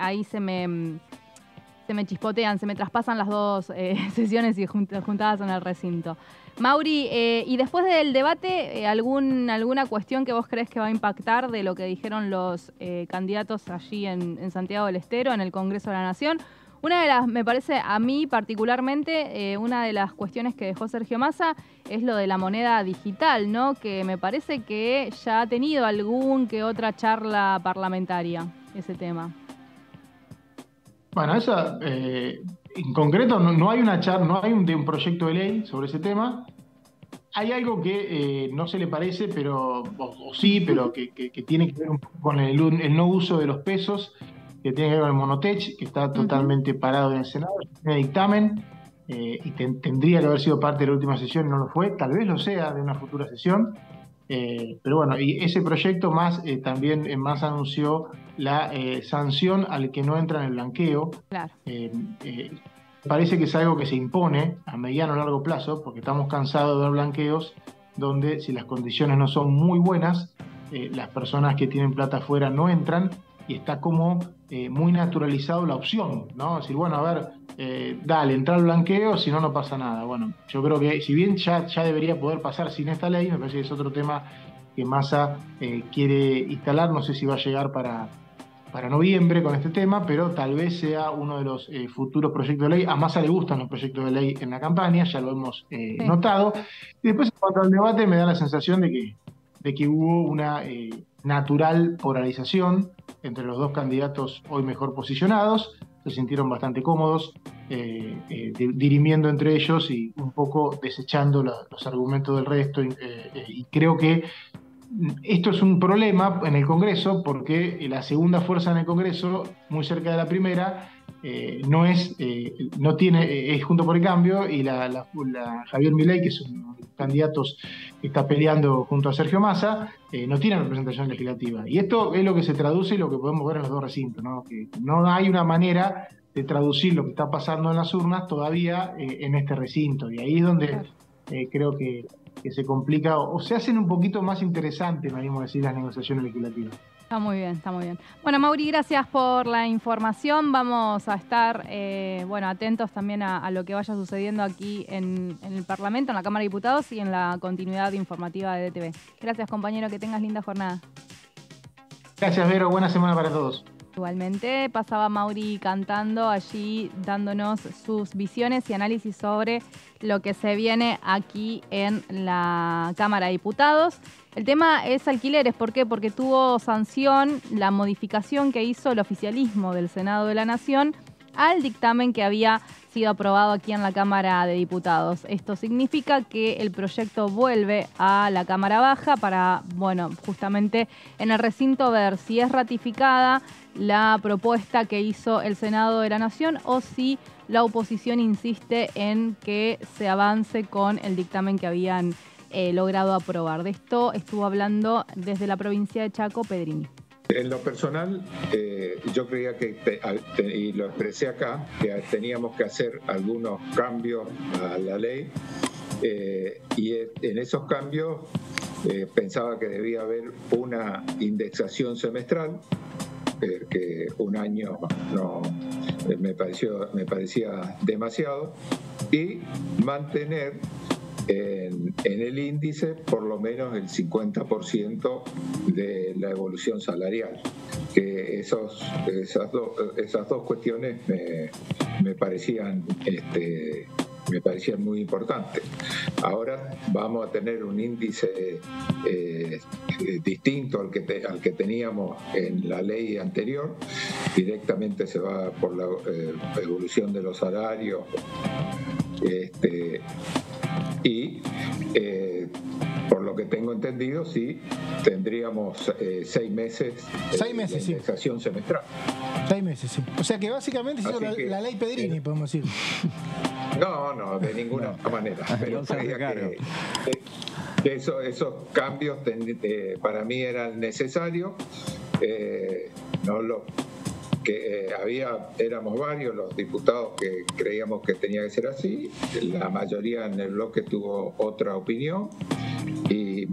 chispotean, se me traspasan las dos sesiones y juntadas en el recinto. Mauri, y después del debate, ¿alguna cuestión que vos crees que va a impactar de lo que dijeron los candidatos allí en Santiago del Estero, en el Congreso de la Nación? Una de las, me parece a mí particularmente, una de las cuestiones que dejó Sergio Massa es lo de la moneda digital, ¿no? Que me parece que ya ha tenido algún que otra charla parlamentaria, ese tema. Bueno, esa, en concreto no hay una charla, no hay un proyecto de ley sobre ese tema. Hay algo que no se le parece, pero o sí, pero que tiene que ver un poco con el no uso de los pesos, que tiene que ver con el Monotech, que está totalmente parado en el Senado, tiene dictamen y tendría que haber sido parte de la última sesión y no lo fue, tal vez lo sea de una futura sesión, pero bueno, y ese proyecto más también más anunció la sanción al que no entra en el blanqueo. Claro. Parece que es algo que se impone a mediano o largo plazo, porque estamos cansados de ver blanqueos donde si las condiciones no son muy buenas, las personas que tienen plata afuera no entran. y está como muy naturalizado la opción, ¿no? Es decir, bueno, a ver, dale, entra al blanqueo, si no, no pasa nada. Bueno, yo creo que si bien ya debería poder pasar sin esta ley, me parece que es otro tema que Massa quiere instalar, no sé si va a llegar para noviembre con este tema, pero tal vez sea uno de los futuros proyectos de ley. A Massa le gustan los proyectos de ley en la campaña, ya lo hemos notado. Y después, en cuanto al debate, me da la sensación de que hubo una natural polarización entre los dos candidatos hoy mejor posicionados. Se sintieron bastante cómodos dirimiendo entre ellos y un poco desechando los argumentos del resto. Y creo que esto es un problema en el Congreso porque la segunda fuerza en el Congreso, muy cerca de la primera, no tiene, es Juntos por el Cambio, y la Javier Milei, que es uno de los candidatos que está peleando junto a Sergio Massa, no tiene representación legislativa. Y esto es lo que se traduce y lo que podemos ver en los dos recintos, ¿no? Que no hay una manera de traducir lo que está pasando en las urnas todavía en este recinto. Y ahí es donde creo que se complica o se hacen un poquito más interesantes, me animo a decir, las negociaciones legislativas. Está muy bien, está muy bien. Bueno, Mauri, gracias por la información. Vamos a estar atentos también a lo que vaya sucediendo aquí en el Parlamento, en la Cámara de Diputados y en la continuidad informativa de DTV. Gracias, compañero, que tengas linda jornada. Gracias, Vero. Buena semana para todos. Igualmente, pasaba Mauri Cantando allí dándonos sus visiones y análisis sobre lo que se viene aquí en la Cámara de Diputados. El tema es alquileres. ¿Por qué? Porque tuvo sanción la modificación que hizo el oficialismo del Senado de la Nación al dictamen que había sido aprobado aquí en la Cámara de Diputados. Esto significa que el proyecto vuelve a la Cámara Baja para, justamente en el recinto ver si es ratificada la propuesta que hizo el Senado de la Nación o si la oposición insiste en que se avance con el dictamen que habían logrado aprobar. De esto estuvo hablando desde la provincia de Chaco, Pedrini. En lo personal, yo creía y lo expresé acá, que teníamos que hacer algunos cambios a la ley y en eesos cambios pensaba que debía haber una indexación semestral, que un año no me parecía demasiado, y mantener en el índice por lo menos el 50% de la evolución salarial. Que esas dos cuestiones me parecían muy importantes. Ahora vamos a tener un índice distinto al que teníamos en la ley anterior. Directamente se va por la evolución de los salarios. Y por lo que tengo entendido, sí, tendríamos 6 meses de indexación semestral. 6 meses, sí. O sea que básicamente se hizo la ley Pedrini, podemos decir. No, de ninguna manera. Pero que esos cambios para mí eran necesarios. Éramos varios los diputados que creíamos que tenía que ser así. La mayoría en el bloque tuvo otra opinión. Y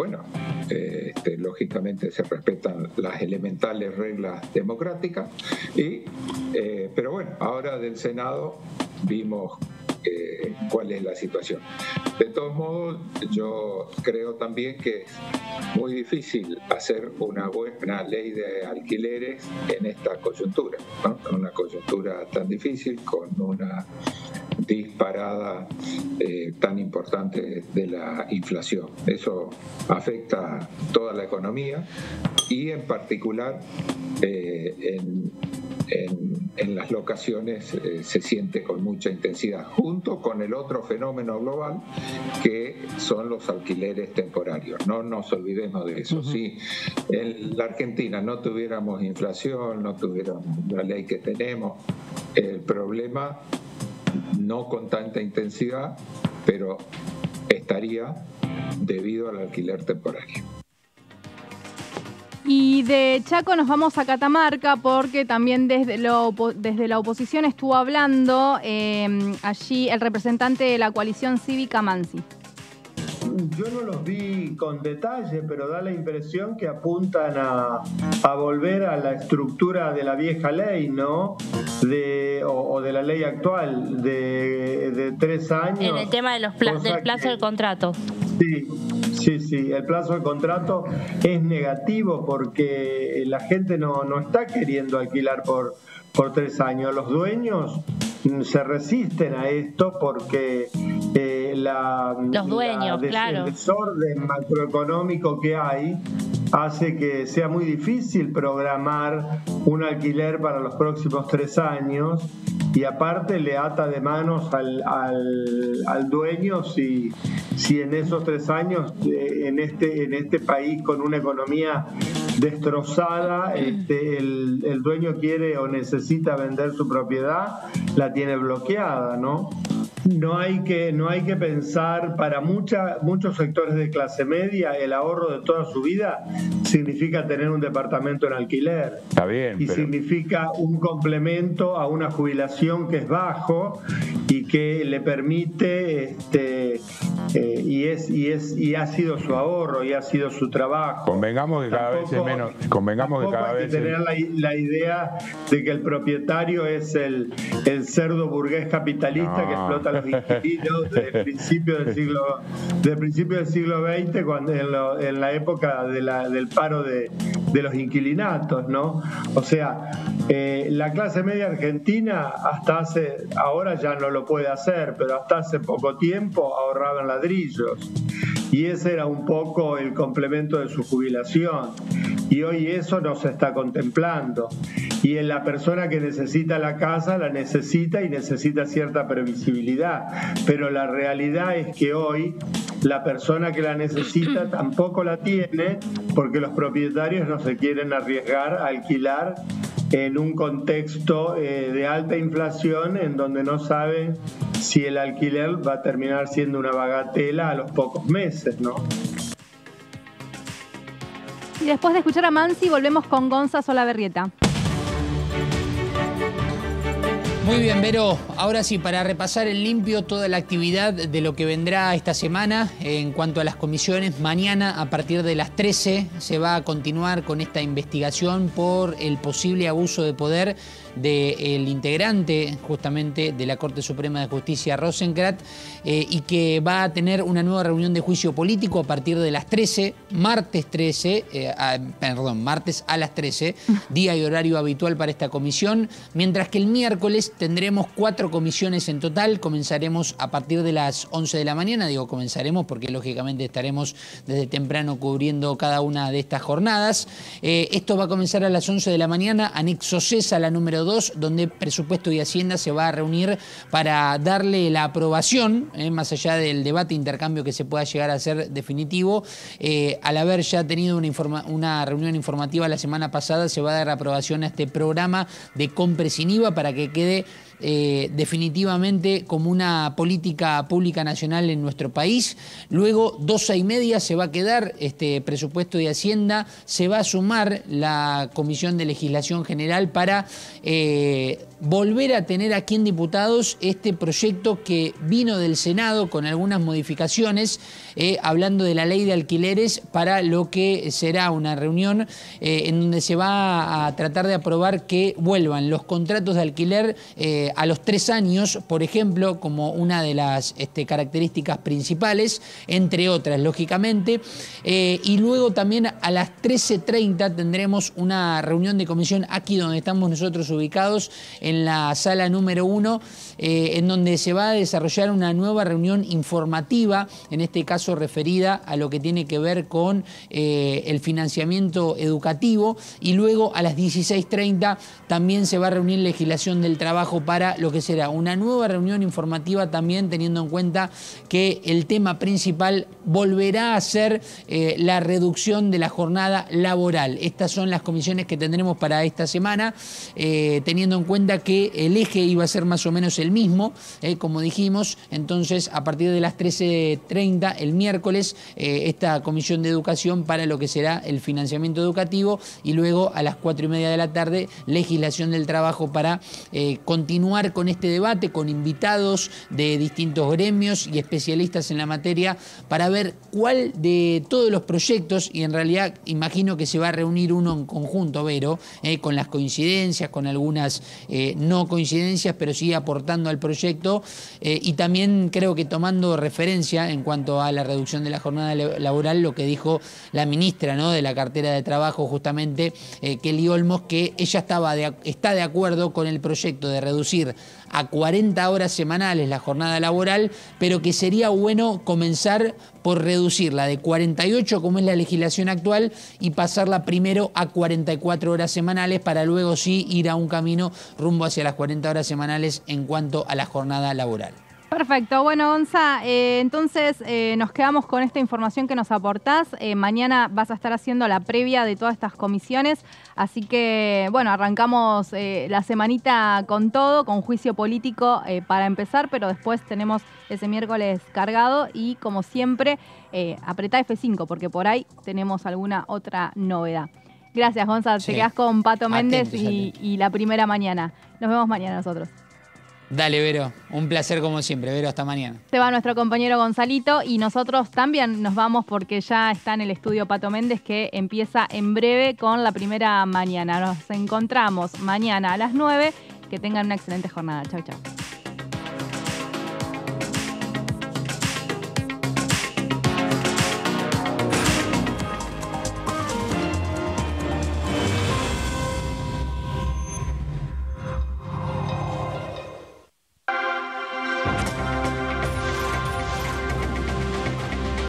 lógicamente se respetan las elementales reglas democráticas. Pero bueno, ahora del Senado vimos cuál es la situación. De todos modos, yo creo también que es muy difícil hacer una buena ley de alquileres en esta coyuntura, ¿no? Una coyuntura tan difícil, con una disparada tan importante de la inflación. Eso afecta toda la economía y en particular en las locaciones se siente con mucha intensidad, junto con el otro fenómeno global que son los alquileres temporarios. No nos olvidemos de eso. Si en la Argentina no tuviéramos inflación, no tuviéramos la ley que tenemos, el problema no con tanta intensidad, pero estaría debido al alquiler temporario. Y de Chaco nos vamos a Catamarca porque también desde la oposición estuvo hablando allí el representante de la coalición cívica, Mansi. yo no los vi con detalle, pero da la impresión que apuntan a volver a la estructura de la vieja ley, ¿no? O de la ley actual, de 3 años. En el tema de del plazo del contrato. Sí, el plazo de contrato es negativo porque la gente no está queriendo alquilar por 3 años. Los dueños se resisten a esto porque el desorden macroeconómico que hay hace que sea muy difícil programar un alquiler para los próximos 3 años, y aparte le ata de manos al dueño si en esos 3 años en este país con una economía destrozada, el dueño quiere o necesita vender su propiedad, la tiene bloqueada, ¿no? No hay que pensar, para muchos sectores de clase media, el ahorro de toda su vida significa tener un departamento en alquiler. Está bien. Y significa un complemento a una jubilación que es bajo y que le permite, y ha sido su ahorro y ha sido su trabajo. Convengamos que cada vez es menos. Convengamos que cada vez hay que tener la idea de que el propietario es el cerdo burgués capitalista que explota los inquilinos del principio del siglo XX, cuando en la época del paro de los inquilinatos, ¿no? O sea, la clase media argentina ahora ya no lo puede hacer, pero hasta hace poco tiempo ahorraba en ladrillos, y ese era un poco el complemento de su jubilación, y hoy eso no se está contemplando, y en la persona que necesita la casa la necesita y necesita cierta previsibilidad, pero la realidad es que hoy la persona que la necesita tampoco la tiene, porque los propietarios no se quieren arriesgar a alquilar en un contexto de alta inflación, en donde no saben si el alquiler va a terminar siendo una bagatela a los pocos meses, ¿no? Y después de escuchar a Mansi, volvemos con Gonza Solaberrieta. Muy bien, Vero. Ahora sí, para repasar en limpio toda la actividad de lo que vendrá esta semana en cuanto a las comisiones, mañana a partir de las 13 se va a continuar con esta investigación por el posible abuso de poder del integrante justamente de la Corte Suprema de Justicia, Rosenkrantz, y que va a tener una nueva reunión de juicio político a partir de las 13, martes a las 13, día y horario habitual para esta comisión, mientras que el miércoles tendremos 4 comisiones en total. Comenzaremos a partir de las 11 de la mañana, digo comenzaremos porque lógicamente estaremos desde temprano cubriendo cada una de estas jornadas. Esto va a comenzar a las 11 de la mañana, anexo CESA, la número 2, donde Presupuesto y Hacienda se va a reunir para darle la aprobación, más allá del debate, intercambio que se pueda llegar a ser definitivo. Al haber ya tenido una reunión informativa la semana pasada, se va a dar aprobación a este programa de compra sin IVA para que quede definitivamente como una política pública nacional en nuestro país. Luego, 12:30 se va a quedar este Presupuesto de Hacienda, se va a sumar la Comisión de Legislación General para volver a tener aquí en diputados este proyecto que vino del Senado con algunas modificaciones, hablando de la ley de alquileres, para lo que será una reunión en donde se va a tratar de aprobar que vuelvan los contratos de alquiler a los 3 años, por ejemplo, como una de las características principales, entre otras, lógicamente. Y luego también a las 13:30 tendremos una reunión de comisión aquí donde estamos nosotros ubicados, en la sala número 1, en donde se va a desarrollar una nueva reunión informativa, en este caso referida a lo que tiene que ver con el financiamiento educativo, y luego a las 16:30 también se va a reunir legislación del trabajo para lo que será una nueva reunión informativa, también teniendo en cuenta que el tema principal volverá a ser la reducción de la jornada laboral. Estas son las comisiones que tendremos para esta semana, teniendo en cuenta que el eje iba a ser más o menos el mismo, como dijimos. Entonces, a partir de las 13:30 el miércoles, esta comisión de educación para lo que será el financiamiento educativo, y luego a las 4:30 de la tarde legislación del trabajo para continuar continuar con este debate, con invitados de distintos gremios y especialistas en la materia, para ver cuál de todos los proyectos, y en realidad imagino que se va a reunir uno en conjunto, Vero, con las coincidencias, con algunas no coincidencias, pero sí aportando al proyecto, y también creo que tomando referencia en cuanto a la reducción de la jornada laboral, lo que dijo la ministra, ¿no?, de la cartera de trabajo, justamente, Kelly Olmos, que ella está de acuerdo con el proyecto de reducir a 40 horas semanales la jornada laboral, pero que sería bueno comenzar por reducirla de 48, como es la legislación actual, y pasarla primero a 44 horas semanales, para luego sí ir a un camino rumbo hacia las 40 horas semanales en cuanto a la jornada laboral. Perfecto. Bueno, Gonza, entonces nos quedamos con esta información que nos aportás. Mañana vas a estar haciendo la previa de todas estas comisiones, así que, bueno, arrancamos la semanita con todo, con juicio político para empezar, pero después tenemos ese miércoles cargado y, como siempre, apretá F5, porque por ahí tenemos alguna otra novedad. Gracias, Gonza. Sí. Te quedás con Pato Méndez y la primera mañana. Nos vemos mañana nosotros. Dale, Vero. Un placer como siempre. Vero, hasta mañana. Se va nuestro compañero Gonzalito y nosotros también nos vamos porque ya está en el estudio Pato Méndez, que empieza en breve con la primera mañana. Nos encontramos mañana a las 9. Que tengan una excelente jornada. Chau, chau.